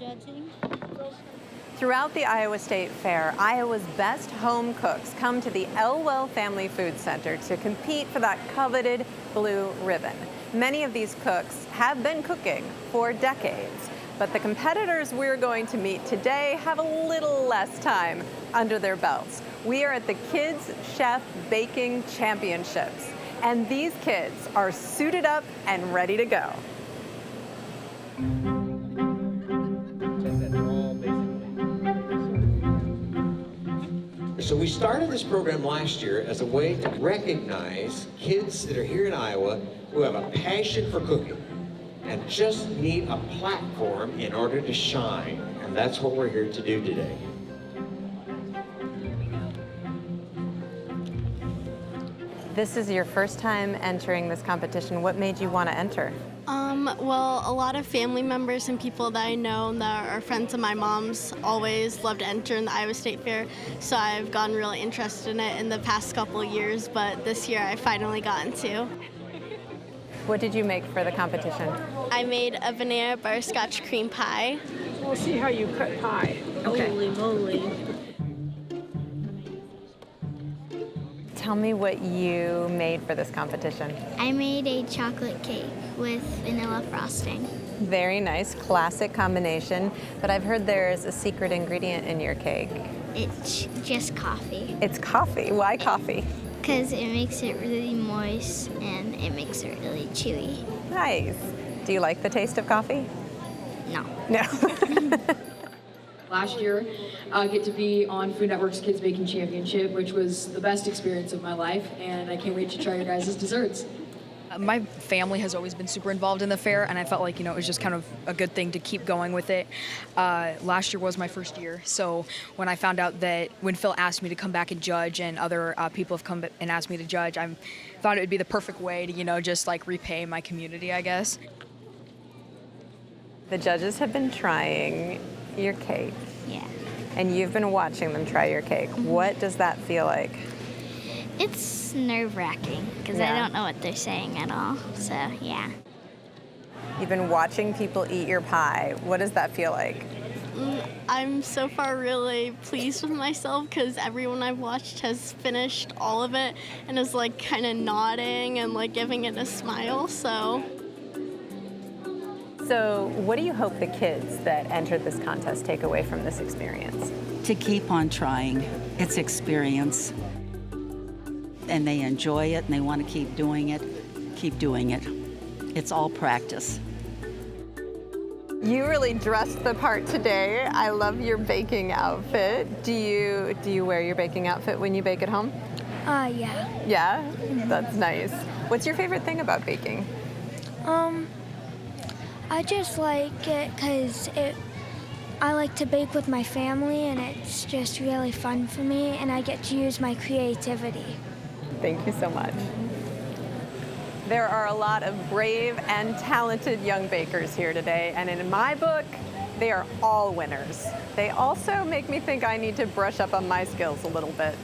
judging. Throughout the Iowa State Fair, Iowa's best home cooks come to the Elwell Family Food Center to compete for that coveted blue ribbon. Many of these cooks have been cooking for decades, but the competitors we're going to meet today have a little less time under their belts. We are at the Kids Chef Baking Championships, and these kids are suited up and ready to go. So we started this program last year as a way to recognize kids that are here in Iowa who have a passion for cooking and just need a platform in order to shine. And that's what we're here to do today. This is your first time entering this competition. What made you want to enter? Well, a lot of family members and people that I know that are friends of my mom's always love to enter in the Iowa State Fair, so I've gotten really interested in it in the past couple of years, but this year I finally got into. What did you make for the competition? I made a banana butterscotch cream pie. We'll see how you cut pie. Okay. Holy moly. Tell me what you made for this competition. I made a chocolate cake with vanilla frosting. Very nice, classic combination, but I've heard there's a secret ingredient in your cake. It's just coffee It's coffee. Why coffee? because it makes it really moist and it makes it really chewy. Nice. Do you like the taste of coffee? No. No. Last year, get to be on Food Network's Kids Baking Championship, which was the best experience of my life, and I can't wait to try your guys' desserts. My family has always been super involved in the fair, and I felt like, it was just kind of a good thing to keep going with it. Last year was my first year, so when I found out that when Phil asked me to come back and judge and other people have come and asked me to judge, I thought it would be the perfect way to, just like repay my community, I guess. The judges have been trying your cake, Yeah. and you've been watching them try your cake. What does that feel like? It's nerve-wracking because I Yeah. don't know what they're saying at all. So, yeah. You've been watching people eat your pie. What does that feel like? I'm so far really pleased with myself because everyone I've watched has finished all of it and is like kind of nodding and like giving it a smile, so. So what do you hope the kids that entered this contest take away from this experience? To keep on trying. It's experience. And they enjoy it and they want to keep doing it. Keep doing it. It's all practice. You really dressed the part today. I love your baking outfit. Do you wear your baking outfit when you bake at home? Yeah. Yeah? That's nice. What's your favorite thing about baking? I just like it because I like to bake with my family and it's just really fun for me and I get to use my creativity. Thank you so much. There are a lot of brave and talented young bakers here today, and in my book, they are all winners. They also make me think I need to brush up on my skills a little bit.